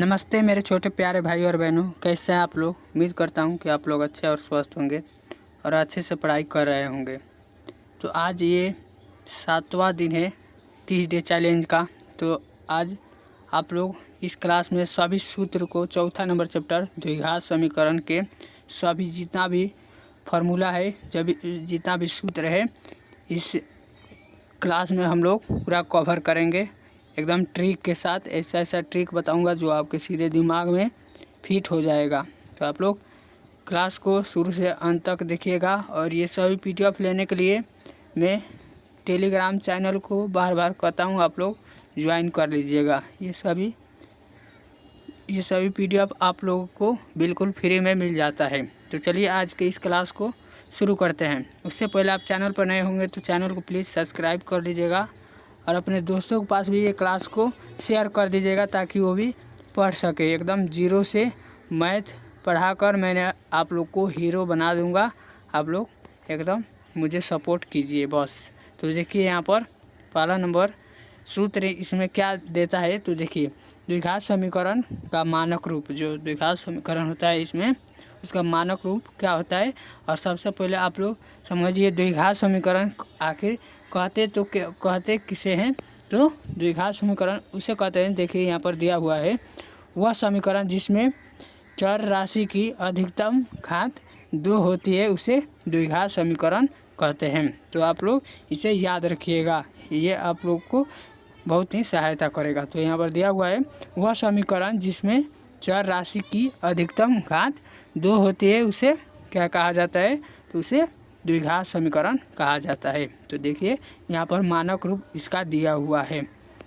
नमस्ते मेरे छोटे प्यारे भाई और बहनों, कैसे हैं आप लोग। उम्मीद करता हूं कि आप लोग अच्छे और स्वस्थ होंगे और अच्छे से पढ़ाई कर रहे होंगे। तो आज ये 7वां दिन है 30 डे चैलेंज का। तो आज आप लोग इस क्लास में सभी सूत्र को चौथा नंबर चैप्टर द्विघात समीकरण के सभी जितना भी फार्मूला है, जब जितना भी सूत्र है, इस क्लास में हम लोग पूरा कवर करेंगे एकदम ट्रिक के साथ। ऐसा ट्रिक बताऊंगा जो आपके सीधे दिमाग में फिट हो जाएगा। तो आप लोग क्लास को शुरू से अंत तक देखिएगा। और ये सभी पीडीएफ लेने के लिए मैं टेलीग्राम चैनल को बार बार कहता हूँ, आप लोग ज्वाइन कर लीजिएगा। ये सभी पीडीएफ आप लोगों को बिल्कुल फ्री में मिल जाता है। तो चलिए आज के इस क्लास को शुरू करते हैं। उससे पहले आप चैनल पर नए होंगे तो चैनल को प्लीज़ सब्सक्राइब कर लीजिएगा और अपने दोस्तों के पास भी ये क्लास को शेयर कर दीजिएगा ताकि वो भी पढ़ सके। एकदम जीरो से मैथ पढ़ाकर मैंने आप लोग को हीरो बना दूंगा। आप लोग एकदम मुझे सपोर्ट कीजिए बस। तो देखिए यहाँ पर पहला नंबर सूत्र इसमें क्या देता है। तो देखिए द्विघात समीकरण का मानक रूप, जो द्विघात समीकरण होता है इसमें उसका मानक रूप क्या होता है। और सबसे पहले आप लोग समझिए द्विघात समीकरण आखिर कहते किसे हैं। तो द्विघात समीकरण उसे कहते हैं, देखिए यहाँ पर दिया हुआ है, वह समीकरण जिसमें चर राशि की अधिकतम घात 2 होती है उसे द्विघात समीकरण कहते हैं। तो आप लोग इसे याद रखिएगा, ये आप लोग को बहुत ही सहायता करेगा। तो यहाँ पर दिया हुआ है, वह समीकरण जिसमें चर राशि की अधिकतम घात 2 होती है उसे क्या कहा जाता है। तो उसे द्विघात समीकरण कहा जाता है। तो देखिए यहाँ पर मानक रूप इसका दिया हुआ है।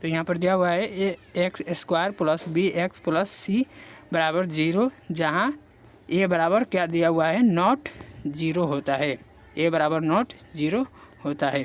तो यहाँ पर दिया हुआ है ax² + bx + c = 0, जहाँ a बराबर क्या दिया हुआ है, नॉट 0 होता है। a बराबर नॉट 0 होता है।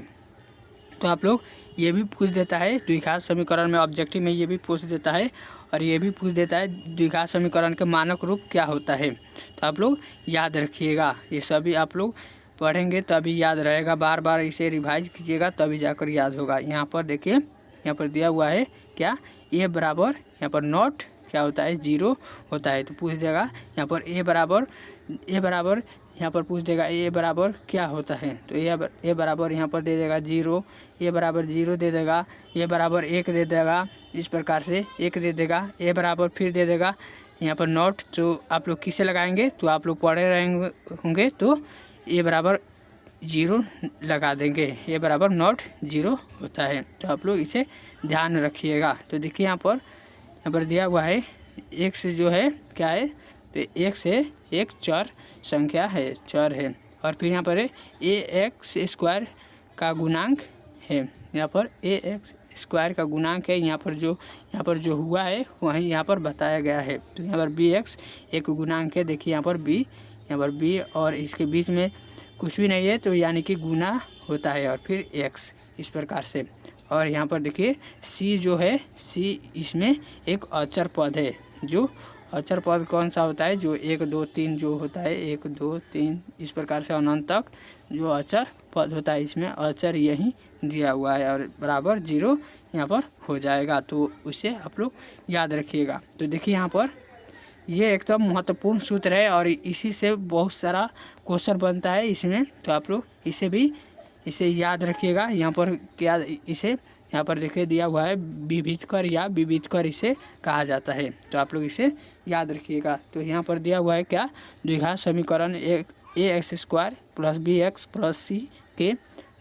तो आप लोग ये भी पूछ देता है द्विघात समीकरण में, ऑब्जेक्टिव में ये भी पूछ देता है और ये भी पूछ देता है द्विघात समीकरण के मानक रूप क्या होता है। तो आप लोग याद रखिएगा, ये सभी आप लोग पढ़ेंगे तभी याद रहेगा। बार बार इसे रिवाइज कीजिएगा तभी जाकर याद होगा। यहाँ पर देखिए यहाँ पर दिया हुआ है क्या, ए बराबर यहाँ पर नॉट क्या होता है, 0 होता है। तो पूछ देगा यहाँ पर ए बराबर यहाँ पर पूछ देगा ए बराबर क्या होता है। तो ए बराबर यहाँ पर दे देगा 0, ए बराबर 0 दे देगा, ए बराबर 1 दे देगा, इस प्रकार से 1 दे देगा, ए बराबर फिर दे देगा यहाँ पर नॉट। तो आप लोग किसे लगाएंगे, तो आप लोग पढ़े रहेंगे होंगे तो ए बराबर 0 लगा देंगे, ए बराबर नॉट 0 होता है। तो आप लोग इसे ध्यान रखिएगा। तो देखिए यहाँ पर दिया हुआ है x जो है क्या है, तो x है एक चर संख्या है, चर है। और फिर यहाँ पर ax² का गुणांक है, यहाँ पर ax² का गुणांक है। यहाँ पर जो हुआ है वहीं यहाँ पर बताया गया है। तो यहाँ पर bx एक गुणांक है, देखिए यहाँ पर b और इसके बीच में कुछ भी नहीं है तो यानी कि गुना होता है और फिर x, इस प्रकार से। और यहाँ पर देखिए c जो है, c इसमें एक अचर पद है। जो अचर पद कौन सा होता है, जो 1 2 3 जो होता है, 1 2 3 इस प्रकार से अनंत तक जो अचर पद होता है, इसमें अचर यही दिया हुआ है और बराबर 0 यहाँ पर हो जाएगा। तो उसे आप लोग याद रखिएगा। तो देखिए यहाँ पर ये एकदम महत्वपूर्ण सूत्र है और इसी से बहुत सारा क्वेश्चन बनता है इसमें। तो आप लोग इसे याद रखिएगा। यहाँ पर क्या यहाँ पर देखिए दिया हुआ है विभेदकर या विविधकर इसे कहा जाता है। तो आप लोग इसे याद रखिएगा। तो यहाँ पर दिया हुआ है क्या, द्विघात समीकरण ax² + bx + c के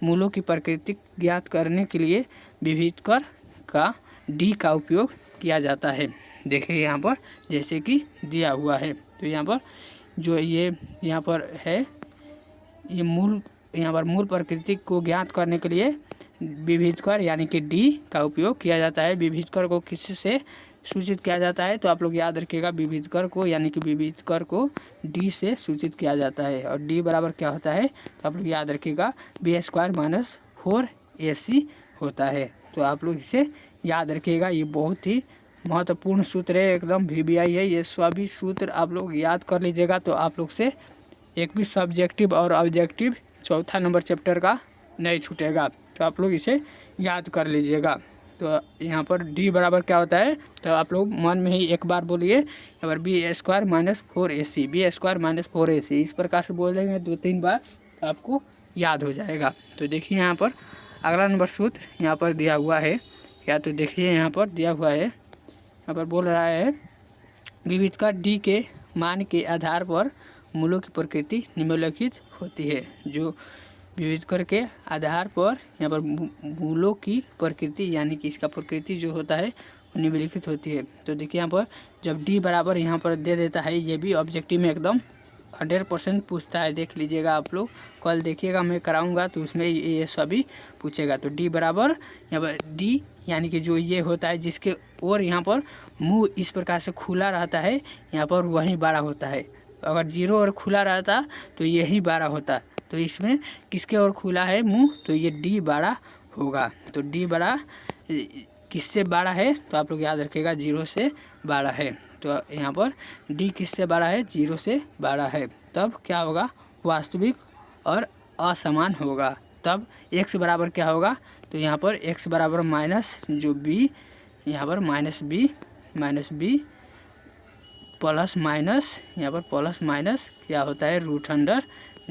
मूलों की प्रकृति ज्ञात करने के लिए विभेदकर का d का उपयोग किया जाता है। देखिए यहाँ पर जैसे कि दिया हुआ है। तो यहाँ पर जो यहाँ पर है, ये मूल प्रकृति को ज्ञात करने के लिए विभेदकर यानी कि d का उपयोग किया जाता है। विभेदकर को किससे सूचित किया जाता है, तो आप लोग याद रखिएगा विभेदकर को यानी कि विभेदकर को d से सूचित किया जाता है। और d बराबर क्या होता है, तो आप लोग याद रखिएगा b² - 4ac होता है। तो आप लोग इसे याद रखिएगा, ये बहुत ही महत्वपूर्ण सूत्र है, एकदम VBI है। ये सभी सूत्र आप लोग याद कर लीजिएगा तो आप लोग से एक भी सब्जेक्टिव और ऑब्जेक्टिव चौथा नंबर चैप्टर का नहीं छूटेगा। तो आप लोग इसे याद कर लीजिएगा। तो यहाँ पर डी बराबर क्या होता है, तो आप लोग मन में ही एक बार बोलिए। यहाँ पर B square minus 4ac, B square minus 4ac, इस प्रकार से बोलेंगे 2-3 बार तो आपको याद हो जाएगा। तो देखिए यहाँ पर अगला नंबर सूत्र यहाँ पर दिया हुआ है क्या, तो देखिए यहाँ पर दिया हुआ है, यहाँ पर बोल रहा है विविधता डी के मान के आधार पर मूलों की प्रकृति निम्नलिखित होती है। जो विविधकर के आधार पर यहाँ पर मूलों की प्रकृति यानी कि इसका प्रकृति जो होता है वो निम्नलिखित होती है। तो देखिए यहाँ पर जब डी बराबर यहाँ पर दे देता है, ये भी ऑब्जेक्टिव में एकदम 100% पूछता है। देख लीजिएगा आप लोग, कल देखिएगा मैं कराऊंगा तो उसमें ये सभी पूछेगा। तो डी बराबर यहाँ पर डी यानी कि जो ये होता है जिसके और यहाँ पर मुंह इस प्रकार से खुला रहता है, यहाँ पर वही बड़ा होता है। अगर 0 और खुला रहता तो यही बड़ा होता। तो इसमें किसके और खुला है मुंह, तो ये डी बड़ा होगा। तो डी बड़ा किससे बड़ा है, तो आप लोग याद रखिएगा 0 से बड़ा है। तो यहाँ पर डी किससे बड़ा है, 0 से बड़ा है। तब क्या होगा, वास्तविक और असमान होगा। तब x बराबर क्या होगा, तो यहाँ पर x बराबर माइनस जो b, यहाँ पर माइनस बी प्लस माइनस, यहाँ पर प्लस माइनस क्या होता है रूट अंडर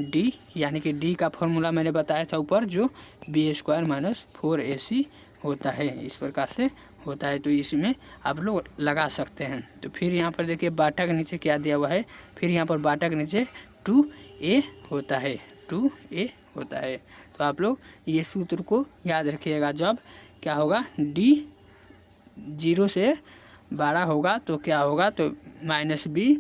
डी, यानी कि डी का फॉर्मूला मैंने बताया था ऊपर, जो बी स्क्वायर माइनस 4ac होता है। इस प्रकार से होता है, तो इसमें आप लोग लगा सकते हैं। तो फिर यहाँ पर देखिए बाटा के नीचे क्या दिया हुआ है, फिर यहाँ पर बाटा के नीचे 2a होता है, 2a होता है। तो आप लोग ये सूत्र को याद रखिएगा। जब क्या होगा, डी 0 से बड़ा होगा तो क्या होगा, तो minus B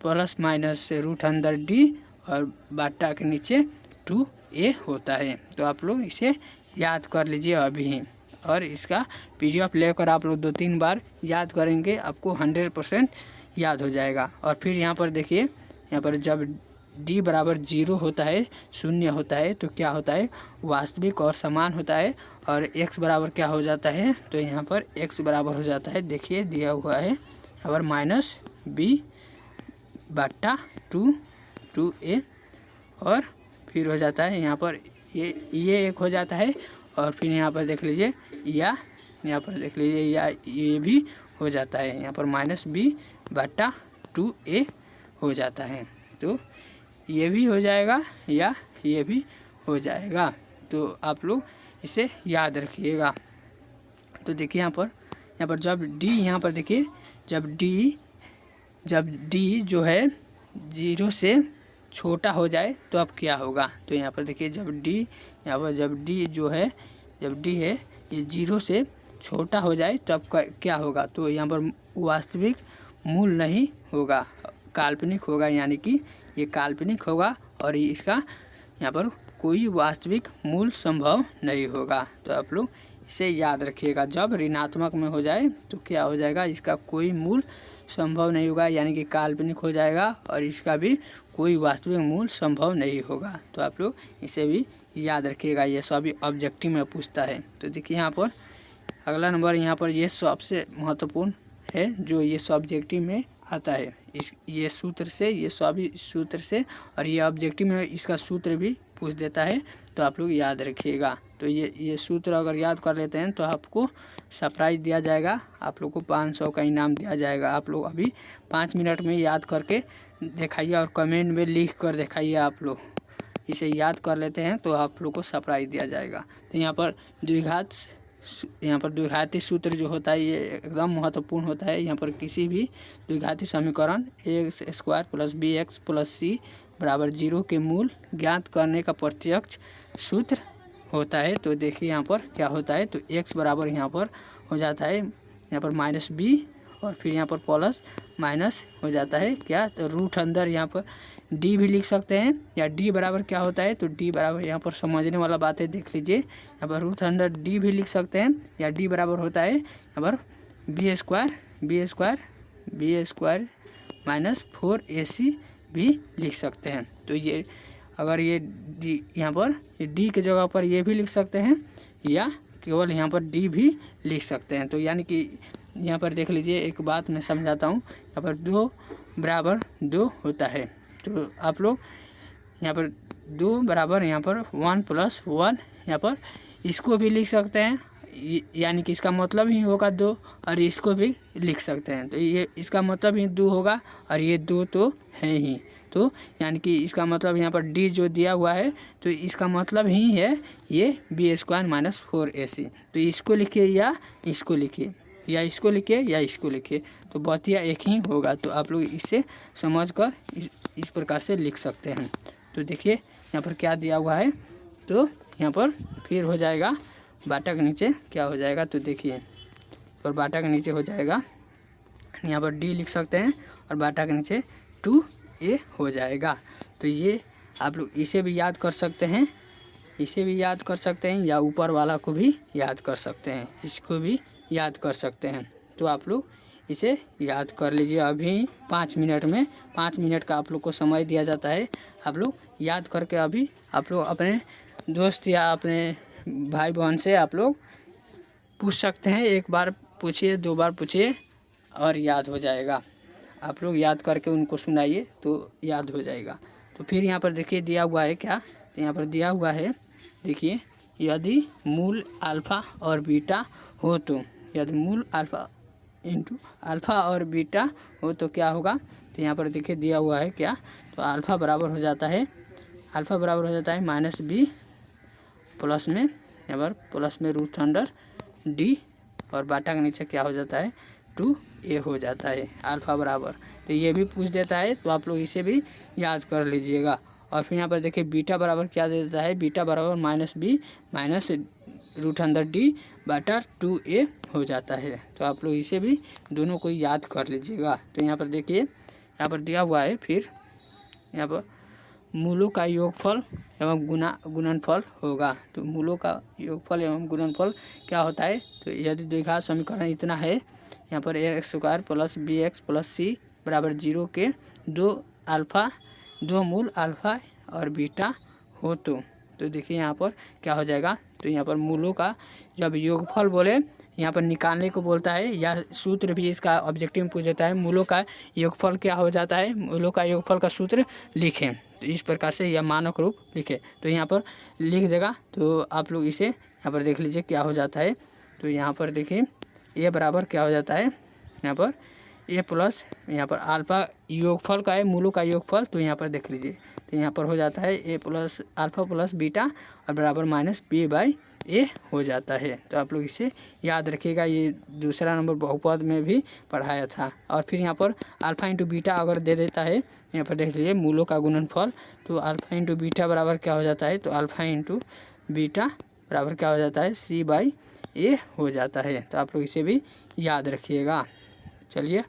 plus minus root अंदर डी और बाटा के नीचे 2a होता है। तो आप लोग इसे याद कर लीजिए अभी ही, और इसका PDF लेकर आप लोग 2-3 बार याद करेंगे, आपको 100% याद हो जाएगा। और फिर यहाँ पर देखिए, यहाँ पर जब d बराबर 0 होता है, 0 होता है, तो क्या होता है, वास्तविक और समान होता है। और x बराबर क्या हो जाता है, तो यहाँ पर x बराबर हो जाता है, देखिए दिया हुआ है यहाँ पर माइनस बी बट्टा 2a, और फिर हो जाता है यहाँ पर ये एक हो जाता है। और फिर यहाँ पर देख लीजिए या यहाँ पर देख लीजिए या ये भी हो जाता है, यहाँ पर माइनस बी बट्टा 2a हो जाता है। तो ये भी हो जाएगा या ये भी हो जाएगा। तो आप लोग इसे याद रखिएगा। तो देखिए यहाँ पर जब डी, यहाँ पर देखिए जब डी जो है 0 से छोटा हो जाए तो अब क्या होगा, तो यहाँ पर देखिए जब डी, यहाँ पर जब डी जो है, जब डी है ये 0 से छोटा हो जाए तब क्या होगा, तो यहाँ पर वास्तविक मूल नहीं होगा, काल्पनिक होगा, यानी कि ये काल्पनिक होगा और इसका यहाँ पर कोई वास्तविक मूल संभव नहीं होगा। तो आप लोग इसे याद रखिएगा। जब ऋणात्मक में हो जाए तो क्या हो जाएगा, इसका कोई मूल संभव नहीं होगा, यानी कि काल्पनिक हो जाएगा, और इसका भी कोई वास्तविक मूल संभव नहीं होगा। तो आप लोग इसे भी याद रखिएगा, ये सभी ऑब्जेक्टिव में पूछता है। तो देखिए यहाँ पर अगला नंबर, यहाँ पर ये सबसे महत्वपूर्ण है जो ये सब्जेक्टिव में आता है, ये सूत्र से, ये सभी सूत्र से, और ये ऑब्जेक्टिव में इसका सूत्र भी पूछ देता है। तो आप लोग याद रखिएगा। तो ये सूत्र अगर याद कर लेते हैं तो आपको सरप्राइज़ दिया जाएगा, आप लोग को 500 का इनाम दिया जाएगा। आप लोग अभी 5 मिनट में याद करके दिखाइए और कमेंट में लिख कर दिखाइए। आप लोग इसे याद कर लेते हैं तो आप लोग को सरप्राइज़ दिया जाएगा। तो यहाँ पर द्विघाती सूत्र जो होता है ये एकदम महत्वपूर्ण होता है। यहाँ पर किसी भी द्विघाती समीकरण X square plus B X plus C बराबर 0 के मूल ज्ञात करने का प्रत्यक्ष सूत्र होता है। तो देखिए यहाँ पर क्या होता है, तो x बराबर यहाँ पर हो जाता है, यहाँ पर माइनस बी, और फिर यहाँ पर प्लस माइनस हो जाता है क्या, तो रूट अंदर यहाँ पर d भी लिख सकते हैं, या d बराबर क्या होता है, तो d बराबर यहाँ पर समझने वाला बात है, देख लीजिए यहाँ पर रूट अंदर d भी लिख सकते हैं, या d बराबर होता है यहाँ पर बी स्क्वायर माइनस 4ac भी लिख सकते हैं। तो ये अगर ये डी, यहाँ पर ये डी के जगह पर ये भी लिख सकते हैं, या केवल यहाँ पर डी भी लिख सकते हैं। तो यानी कि यहाँ पर देख लीजिए, एक बात मैं समझाता हूँ, यहाँ पर 2 बराबर 2 होता है। तो आप लोग यहाँ पर 2 बराबर यहाँ पर 1 + 1, यहाँ पर इसको भी लिख सकते हैं, यानी कि इसका मतलब ही होगा 2 और इसको भी लिख सकते हैं। तो ये इसका मतलब ही 2 होगा और ये 2 तो है ही। तो यानी कि इसका मतलब यहाँ पर डी जो दिया हुआ है तो इसका मतलब ही है ये बी स्क्वायर माइनस 4ac। तो इसको लिखिए या इसको लिखिए, या इसको लिखिए या इसको लिखिए, तो बतिया एक ही होगा। तो आप लोग इसे समझ कर इस प्रकार से लिख सकते हैं। तो देखिए यहाँ पर क्या दिया हुआ है, तो यहाँ पर फिर हो जाएगा बाटा के नीचे क्या हो जाएगा, तो देखिए और बाटा के नीचे हो जाएगा, यहाँ पर डी लिख सकते हैं और बाटा के नीचे 2a हो जाएगा। तो ये आप लोग इसे भी याद कर सकते हैं, इसे भी याद कर सकते हैं, या ऊपर वाला को भी याद कर सकते हैं, इसको भी याद कर सकते हैं। तो आप लोग इसे याद कर लीजिए। अभी 5 मिनट में 5 मिनट का आप लोग को समय दिया जाता है। आप लोग याद करके अभी आप लोग अपने दोस्त या अपने भाई बहन से आप लोग पूछ सकते हैं। 1 बार पूछिए, 2 बार पूछिए और याद हो जाएगा। आप लोग याद करके उनको सुनाइए तो याद हो जाएगा। तो फिर यहाँ पर देखिए दिया हुआ है क्या, तो यहाँ पर दिया हुआ है देखिए, यदि मूल अल्फ़ा और बीटा हो तो, यदि मूल अल्फ़ा इंटू अल्फ़ा और बीटा हो तो क्या होगा। तो यहाँ पर देखिए दिया हुआ है क्या, तो अल्फ़ा बराबर हो जाता है, अल्फ़ा बराबर हो जाता है माइनस बी प्लस में, यहाँ पर प्लस में रूट अंडर डी और बाटा के नीचे क्या हो जाता है 2a हो जाता है अल्फ़ा बराबर। तो ये भी पूछ देता है, तो आप लोग इसे भी याद कर लीजिएगा। और फिर यहाँ पर देखिए बीटा बराबर क्या दे देता है, बीटा बराबर माइनस बी माइनस रूट अंदर डी बाटा 2a हो जाता है। तो आप लोग इसे भी दोनों को याद कर लीजिएगा। तो यहाँ पर देखिए यहाँ पर दिया हुआ है, फिर यहाँ पर मूलों का योगफल एवं गुणनफल होगा। तो मूलों का योगफल एवं गुणनफल क्या होता है, तो यदि द्विघात समीकरण इतना है, यहाँ पर X square plus B X plus C बराबर 0 के 2 मूल अल्फ़ा और बीटा हो तो देखिए यहाँ पर क्या हो जाएगा। तो यहाँ पर मूलों का जब योगफल बोले यहाँ पर निकालने को बोलता है, या सूत्र भी इसका ऑब्जेक्टिव में पूछ देता है, मूलों का योगफल क्या हो जाता है, मूलों का योगफल का सूत्र लिखें। तो इस प्रकार से यह मानक रूप लिखे, तो यहाँ पर लिख देगा। तो आप लोग इसे यहाँ पर देख लीजिए क्या हो जाता है। तो यहाँ पर देखिए ए बराबर क्या हो जाता है, यहाँ पर ए प्लस यहाँ पर अल्फ़ा योगफल का है, मूलों का योगफल, तो यहाँ पर देख लीजिए। तो यहाँ पर हो जाता है ए प्लस अल्फ़ा प्लस बीटा और बराबर माइनस बी बाई ए हो जाता है। तो आप लोग इसे याद रखिएगा, ये दूसरा नंबर बहुपद में भी पढ़ाया था। और फिर यहाँ पर अल्फ़ा इंटू बीटा अगर दे देता है, यहाँ पर देख लीजिए मूलों का गुणनफल, तो अल्फ़ा इंटू बीटा बराबर क्या हो जाता है, तो अल्फ़ा इंटू बीटा बराबर क्या हो जाता है सी बाई ए हो जाता है। तो आप लोग इसे भी याद रखिएगा। चलिए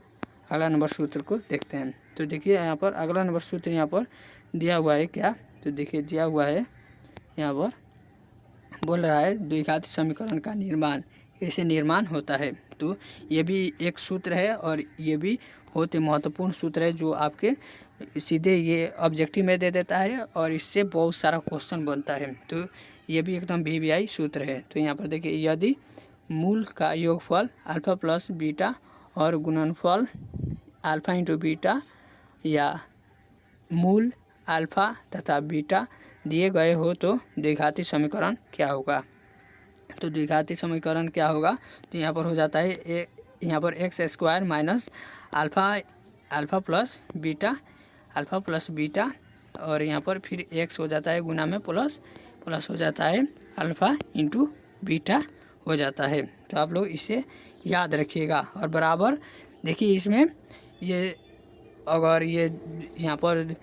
अगला नंबर सूत्र को देखते हैं। तो देखिए यहाँ पर अगला नंबर सूत्र यहाँ पर दिया हुआ है क्या, तो देखिए दिया हुआ है यहाँ पर बोल रहा है द्विघाती समीकरण का निर्माण कैसे निर्माण होता है। तो ये भी एक सूत्र है और ये भी बहुत ही महत्वपूर्ण सूत्र है, जो आपके सीधे ये ऑब्जेक्टिव में दे देता है और इससे बहुत सारा क्वेश्चन बनता है। तो ये भी एकदम वीवीआई सूत्र है। तो यहाँ पर देखिए यदि मूल का योगफल अल्फ़ा प्लस बीटा और गुणनफल अल्फ़ा इंटू बीटा या मूल अल्फ़ा तथा बीटा दिए गए हो तो द्विघाती समीकरण क्या होगा। तो द्विघाती समीकरण क्या होगा, तो यहाँ पर हो जाता है यहाँ पर X square minus alpha plus beta और यहाँ पर फिर एक्स हो जाता है गुना में प्लस हो जाता है अल्फ़ा इंटू बीटा हो जाता है। तो आप लोग इसे याद रखिएगा। और बराबर देखिए इसमें ये अगर ये यहाँ पर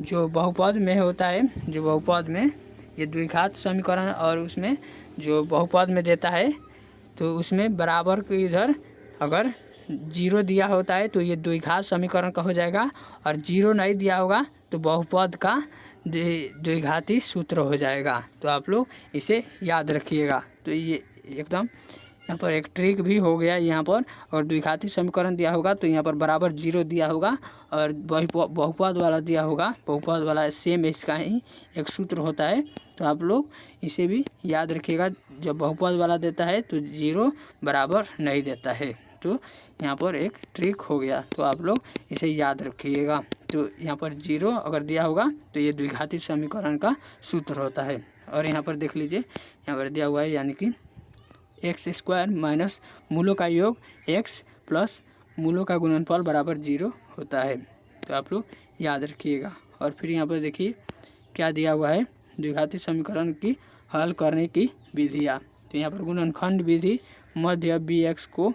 जो बहुपद में होता है, जो बहुपद में ये द्विघात समीकरण और उसमें जो बहुपद में देता है, तो उसमें बराबर को इधर अगर 0 दिया होता है तो ये द्विघात समीकरण का हो जाएगा, और 0 नहीं दिया होगा तो बहुपद का द्विघाती सूत्र हो जाएगा। तो आप लोग इसे याद रखिएगा। तो ये एकदम यहाँ पर एक ट्रिक भी हो गया यहाँ पर, और द्विघाती समीकरण दिया होगा तो यहाँ पर बराबर 0 दिया होगा और बहुपद वाला दिया होगा, बहुपद वाला सेम इसका ही एक सूत्र होता है। तो आप लोग इसे भी याद रखिएगा, जब बहुपद वाला देता है तो 0 बराबर नहीं देता है। तो यहाँ पर एक ट्रिक हो गया, तो आप लोग इसे याद रखिएगा। तो यहाँ पर 0 अगर दिया होगा तो ये द्विघाती समीकरण का सूत्र होता है। और यहाँ पर देख लीजिए यहाँ पर दिया हुआ है, यानी कि एक्स स्क्वायर माइनस मूलों का योग एक्स प्लस मूलों का गुणनफल बराबर 0 होता है। तो आप लोग याद रखिएगा। और फिर यहाँ पर देखिए क्या दिया हुआ है, द्विघाती समीकरण की हल करने की विधियाँ। तो यहाँ पर गुणनखंड विधि मध्य बी एक्स को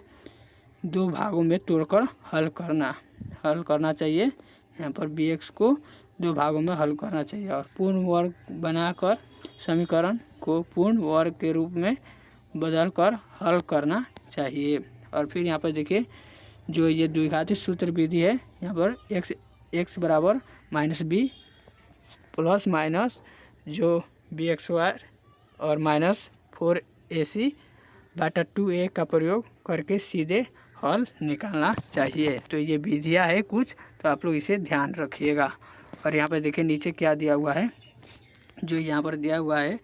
2 भागों में तोड़कर हल करना चाहिए। यहाँ पर बी एक्स को 2 भागों में हल करना चाहिए और पूर्ण वर्ग बनाकर समीकरण को पूर्ण वर्ग के रूप में बदलकर हल करना चाहिए। और फिर यहाँ पर देखिए जो ये द्विघाती सूत्र विधि है, यहाँ पर एक्स बराबर माइनस बी प्लस माइनस जो बी एक्स स्क्वायर और माइनस 4ac बटा 2a का प्रयोग करके सीधे हल निकालना चाहिए। तो ये विधियाँ है कुछ, तो आप लोग इसे ध्यान रखिएगा। और यहाँ पर देखिए नीचे क्या दिया हुआ है, जो यहाँ पर दिया हुआ है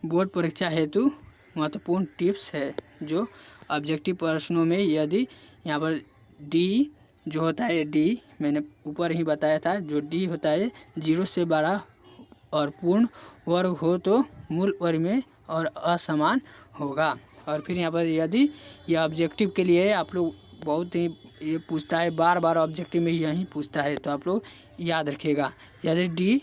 बोर्ड परीक्षा हेतु महत्वपूर्ण टिप्स है। जो ऑब्जेक्टिव प्रश्नों में यदि यहाँ पर डी जो होता है, डी मैंने ऊपर ही बताया था, जो डी होता है 0 से बड़ा और पूर्ण वर्ग हो तो मूल वर्ग में और असमान होगा। और फिर यहाँ पर यदि यह ऑब्जेक्टिव के लिए आप लोग बहुत ही ये पूछता है, बार बार ऑब्जेक्टिव में यही पूछता है, तो आप लोग याद रखिएगा। यदि डी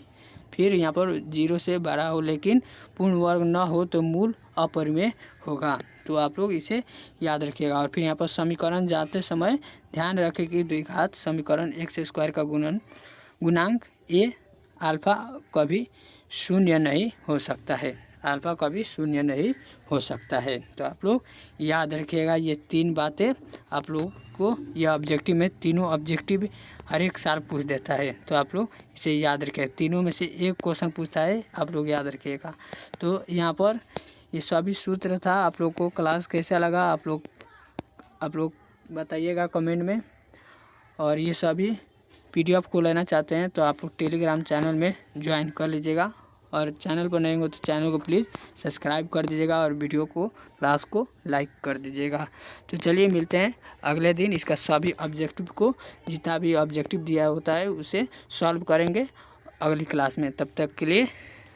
फिर यहाँ पर 0 से बड़ा हो लेकिन पूर्ण वर्ग न हो तो मूल अपरिमेय होगा। तो आप लोग इसे याद रखिएगा। और फिर यहाँ पर समीकरण जाते समय ध्यान रखें कि द्विघात समीकरण एक्स स्क्वायर का गुणांक ए अल्फा कभी शून्य नहीं हो सकता है, अल्फा कभी शून्य नहीं हो सकता है। तो आप लोग याद रखिएगा ये 3 बातें। आप लोग को यह ऑब्जेक्टिव में तीनों ऑब्जेक्टिव हर एक साल पूछ देता है, तो आप लोग इसे याद रखें। तीनों में से एक क्वेश्चन पूछता है, आप लोग याद रखिएगा। तो यहाँ पर ये सभी सूत्र था। आप लोग को क्लास कैसा लगा आप लोग बताइएगा कमेंट में। और ये सभी PDF को लेना चाहते हैं तो आप लोग टेलीग्राम चैनल में ज्वाइन कर लीजिएगा। और चैनल पर नए हो तो चैनल को प्लीज़ सब्सक्राइब कर दीजिएगा और वीडियो को क्लास को लाइक कर दीजिएगा। तो चलिए मिलते हैं अगले दिन। इसका सभी ऑब्जेक्टिव को जितना भी ऑब्जेक्टिव दिया होता है उसे सॉल्व करेंगे अगली क्लास में। तब तक के लिए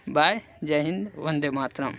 बाय, जय हिंद, वंदे मातरम।